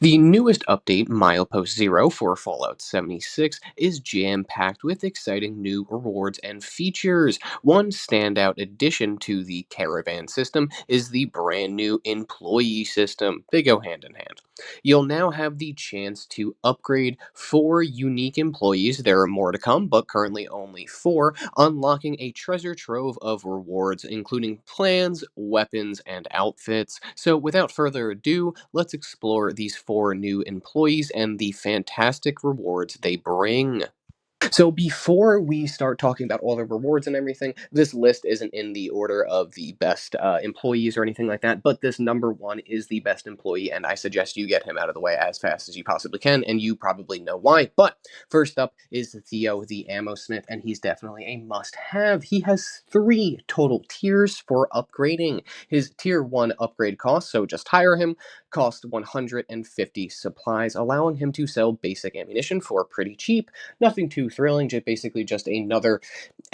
The newest update, Milepost 0 for Fallout 76, is jam-packed with exciting new rewards and features. One standout addition to the caravan system is the brand new employee system. They go hand in hand. You'll now have the chance to upgrade 4 unique employees. There are more to come, but currently only 4, unlocking a treasure trove of rewards, including plans, weapons, and outfits. So, without further ado, let's explore these 4 new employees and the fantastic rewards they bring. So before we start talking about all the rewards and everything, this list isn't in the order of the best employees or anything like that, but this number 1 is the best employee, and I suggest you get him out of the way as fast as you possibly can, and you probably know why. But first up is Theo, the Ammosmith, and he's definitely a must-have. He has 3 total tiers for upgrading. His tier 1 upgrade cost, so just hire him, cost 150 supplies, allowing him to sell basic ammunition for pretty cheap. Nothing too thrilling, basically just another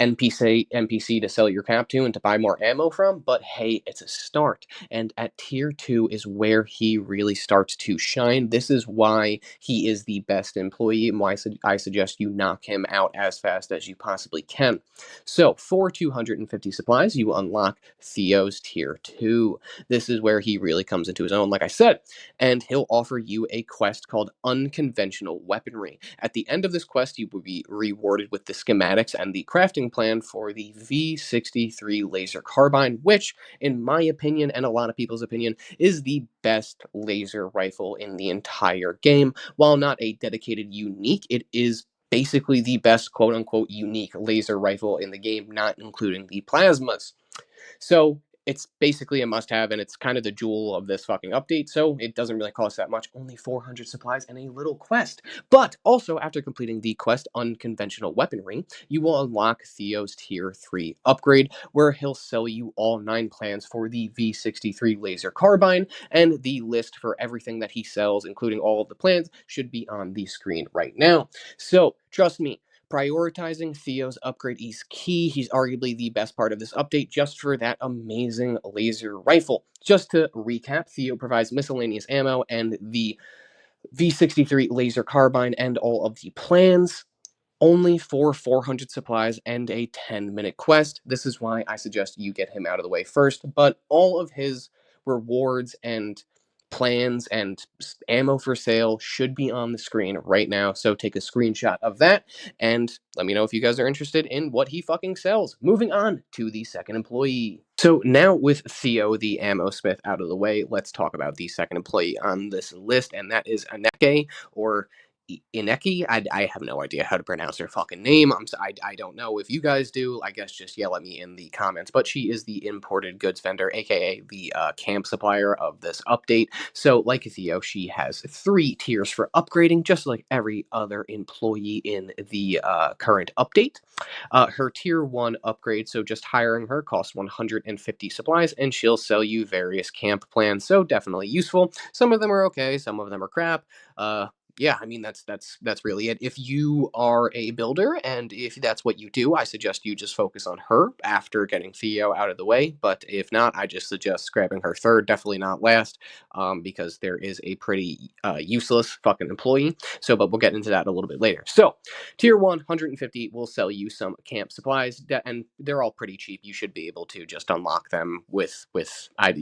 NPC to sell your cap to and to buy more ammo from, but hey, it's a start. And at tier 2 is where he really starts to shine. This is why he is the best employee and why I suggest you knock him out as fast as you possibly can. So, for 250 supplies, you unlock Theo's tier 2. This is where he really comes into his own, like I said, and he'll offer you a quest called Unconventional Weaponry. At the end of this quest, you will be rewarded with the schematics and the crafting plan for the V63 laser carbine, which, in my opinion and a lot of people's opinion, is the best laser rifle in the entire game. While not a dedicated unique, it is basically the best quote-unquote unique laser rifle in the game, not including the plasmas. So it's basically a must-have, and it's kind of the jewel of this fucking update, so it doesn't really cost that much. Only 400 supplies and a little quest. But also, after completing the quest Unconventional Weaponry, you will unlock Theo's Tier 3 upgrade, where he'll sell you all 9 plans for the V63 laser carbine, and the list for everything that he sells, including all of the plans, should be on the screen right now. So, trust me, prioritizing Theo's upgrade is key. He's arguably the best part of this update just for that amazing laser rifle. Just to recap, Theo provides miscellaneous ammo and the V63 laser carbine and all of the plans, only for 400 supplies and a 10-minute quest. This is why I suggest you get him out of the way first, but all of his rewards and plans and ammo for sale should be on the screen right now, so take a screenshot of that and let me know if you guys are interested in what he fucking sells. Moving on to the second employee. So now with Theo the Ammosmith out of the way, let's talk about the second employee on this list, and that is Ineke, or Ineke. I have no idea how to pronounce her fucking name. I don't know if you guys do. I guess just yell at me in the comments. But she is the imported goods vendor, aka the camp supplier of this update. So, like Theo, she has 3 tiers for upgrading, just like every other employee in the current update. Her tier 1 upgrade, so just hiring her, costs 150 supplies, and she'll sell you various camp plans. So definitely useful. Some of them are okay, some of them are crap. Yeah, I mean that's really it. If you are a builder and if that's what you do, I suggest you just focus on her after getting Theo out of the way. But if not, I just suggest grabbing her third, definitely not last, because there is a pretty useless fucking employee. So, but we'll get into that a little bit later. So, tier 1, 150 will sell you some camp supplies, and they're all pretty cheap. You should be able to just unlock them with I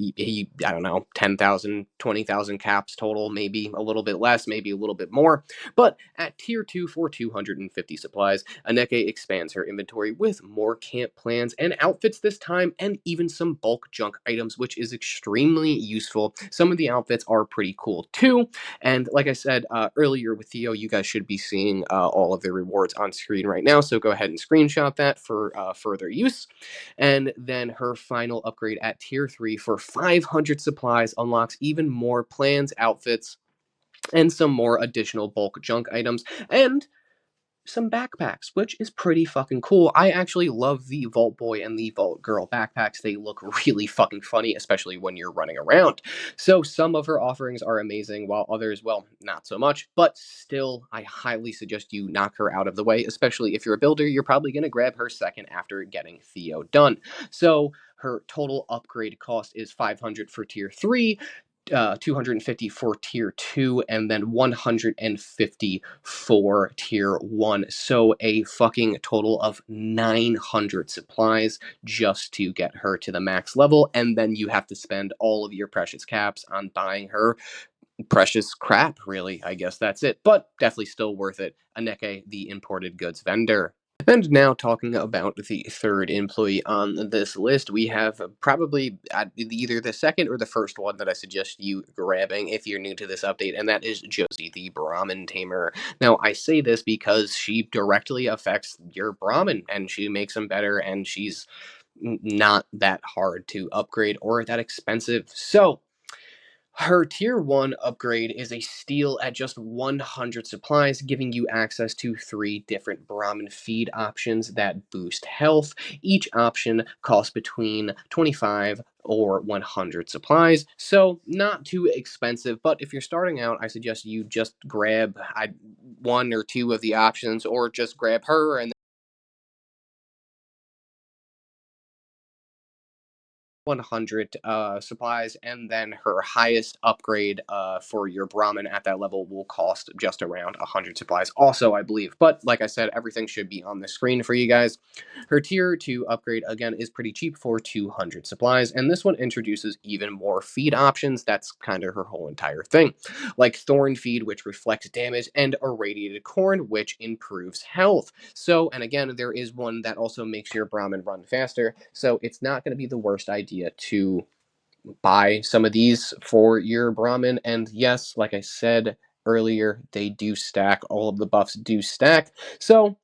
don't know, 10,000, 20,000 caps total, maybe a little bit less, maybe a little bit more. But at tier 2 for 250 supplies, Ineke expands her inventory with more camp plans and outfits this time, and even some bulk junk items, which is extremely useful. Some of the outfits are pretty cool too, and like I said earlier with Theo, you guys should be seeing all of the rewards on screen right now, so go ahead and screenshot that for further use. And then her final upgrade at tier 3 for 500 supplies unlocks even more plans, outfits, and some more additional bulk junk items, and some backpacks, which is pretty fucking cool. I actually love the Vault Boy and the Vault Girl backpacks. They look really fucking funny, especially when you're running around. So some of her offerings are amazing, while others, well, not so much. But still, I highly suggest you knock her out of the way, especially if you're a builder. You're probably going to grab her second after getting Theo done. So her total upgrade cost is 500 for tier 3, 250 for tier 2, and then 150 for tier 1. So a fucking total of 900 supplies just to get her to the max level, and then you have to spend all of your precious caps on buying her precious crap, really. I guess that's it, but definitely still worth it. Ineke, the imported goods vendor. And now, talking about the third employee on this list, we have probably either the second or the first one that I suggest you grabbing if you're new to this update, and that is Josie, the Brahmin Tamer. Now, I say this because she directly affects your Brahmin, and she makes them better, and she's not that hard to upgrade or that expensive. So, her tier 1 upgrade is a steal at just 100 supplies, giving you access to 3 different Brahmin feed options that boost health. Each option costs between 25 or 100 supplies, so not too expensive. But if you're starting out, I suggest you just grab one or two of the options, or just grab her and 100 supplies, and then her highest upgrade for your Brahmin at that level will cost just around 100 supplies, also, I believe. But like I said, everything should be on the screen for you guys. Her tier 2 upgrade, again, is pretty cheap for 200 supplies, and this one introduces even more feed options. That's kind of her whole entire thing. Like Thorn Feed, which reflects damage, and Irradiated Corn, which improves health. So, and again, there is one that also makes your Brahmin run faster, so it's not going to be the worst idea to buy some of these for your Brahmin. And yes, like I said earlier, they do stack. All of the buffs do stack. So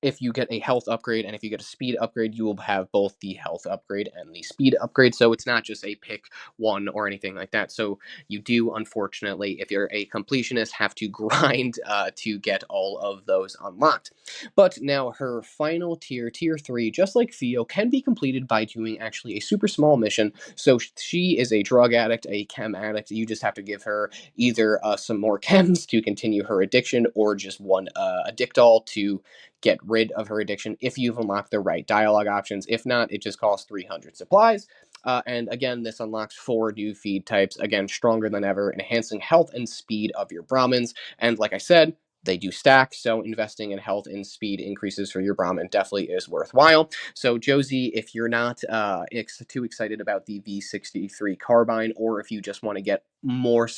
if you get a health upgrade and if you get a speed upgrade, you will have both the health upgrade and the speed upgrade. So it's not just a pick one or anything like that. So you do, unfortunately, if you're a completionist, have to grind to get all of those unlocked. But now her final tier, tier 3, just like Theo, can be completed by doing actually a super small mission. So she is a drug addict, a chem addict. You just have to give her either some more chems to continue her addiction, or just one addictol to get rid of her addiction if you've unlocked the right dialogue options. If not, it just costs 300 supplies. And again, this unlocks 4 new feed types, again, stronger than ever, enhancing health and speed of your Brahmins. And like I said, they do stack, so investing in health and speed increases for your Brahmin definitely is worthwhile. So, Josie, if you're not too excited about the V63 carbine, or if you just want to get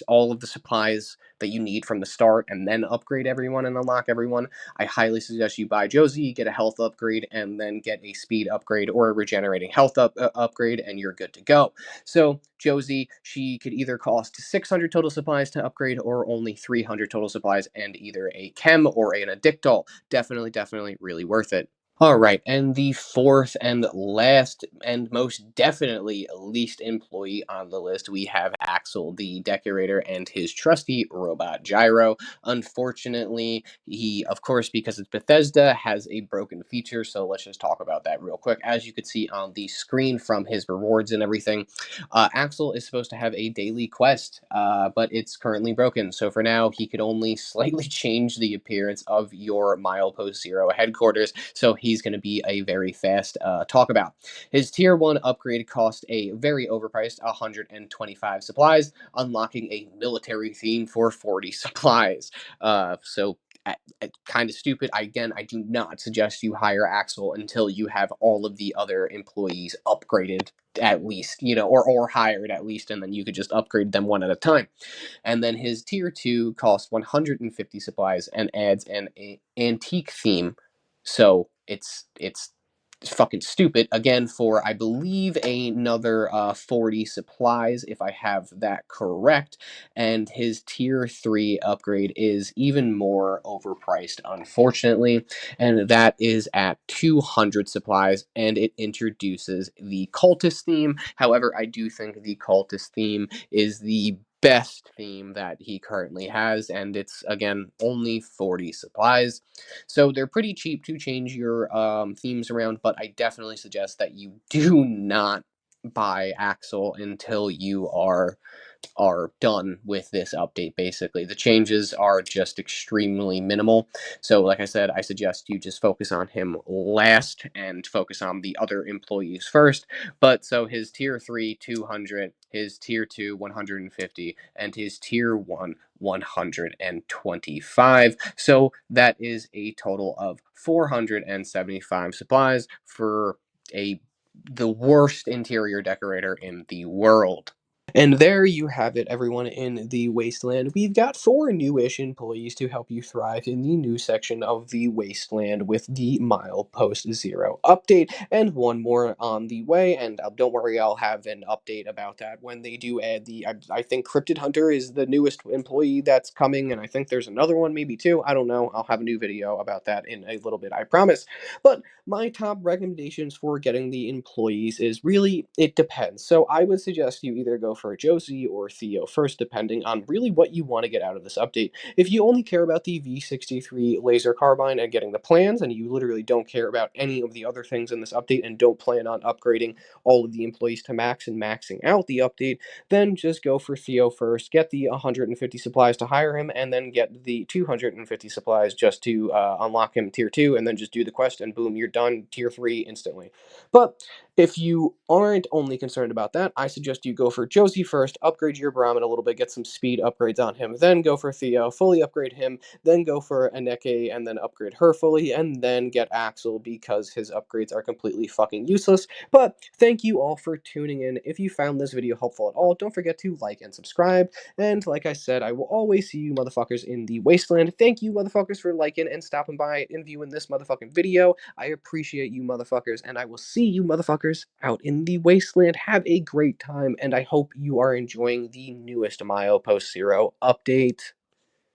all of the supplies that you need from the start and then upgrade everyone and unlock everyone, I highly suggest you buy Josie, get a health upgrade, and then get a speed upgrade or a regenerating health upgrade, and you're good to go. So, Josie, she could either cost 600 total supplies to upgrade, or only 300 total supplies and either a chem or an addictol. Definitely, definitely really worth it. All right, and the fourth and last and most definitely least employee on the list, we have Axel, the decorator, and his trusty robot Gyro. Unfortunately, he, of course, because it's Bethesda, has a broken feature, so let's just talk about that real quick. As you could see on the screen from his rewards and everything, Axel is supposed to have a daily quest, but it's currently broken, so for now, he could only slightly change the appearance of your Milepost Zero headquarters, so he's going to be a very fast talk about. His tier 1 upgrade cost a very overpriced 125 supplies, unlocking a military theme for 40 supplies. So kind of stupid. Again, I do not suggest you hire Axel until you have all of the other employees upgraded at least, or hired at least, and then you could just upgrade them one at a time. And then his tier 2 costs 150 supplies and adds an antique theme. So it's fucking stupid. Again, for I believe another 40 supplies, if I have that correct. And his tier 3 upgrade is even more overpriced, unfortunately, and that is at 200 supplies, and it introduces the cultist theme. However, I do think the cultist theme is the best theme that he currently has, and it's again only 40 supplies, so they're pretty cheap to change your themes around, but I definitely suggest that you do not buy Axel until you are are done with this update. Basically, the changes are just extremely minimal. So like I said, I suggest you just focus on him last and focus on the other employees first. But so his tier 3 200, his tier 2 150, and his tier 1 125. So that is a total of 475 supplies for a the worst interior decorator in the world. And there you have it, everyone, in the Wasteland. We've got 4 newish employees to help you thrive in the new section of the Wasteland with the Milepost Zero update, and 1 more on the way. And don't worry, I'll have an update about that when they do add the. I think Cryptid Hunter is the newest employee that's coming, and I think there's another one, maybe 2. I don't know. I'll have a new video about that in a little bit, I promise. But my top recommendations for getting the employees is really, it depends. So I would suggest you either go for Josie or Theo first, depending on really what you want to get out of this update. If you only care about the V63 laser carbine and getting the plans, and you literally don't care about any of the other things in this update and don't plan on upgrading all of the employees to max and maxing out the update, then just go for Theo first, get the 150 supplies to hire him, and then get the 250 supplies just to unlock him tier 2, and then just do the quest, and boom, you're done tier 3 instantly. But if you aren't only concerned about that, I suggest you go for Josie first, upgrade your Brahmin a little bit, get some speed upgrades on him, then go for Theo, fully upgrade him, then go for Ineke, and then upgrade her fully, and then get Axel because his upgrades are completely fucking useless. But thank you all for tuning in. If you found this video helpful at all, don't forget to like and subscribe. And like I said, I will always see you motherfuckers in the Wasteland. Thank you motherfuckers for liking and stopping by and viewing this motherfucking video. I appreciate you motherfuckers, and I will see you motherfuckers out in the Wasteland. Have a great time, and I hope you are enjoying the newest Milepost Zero update.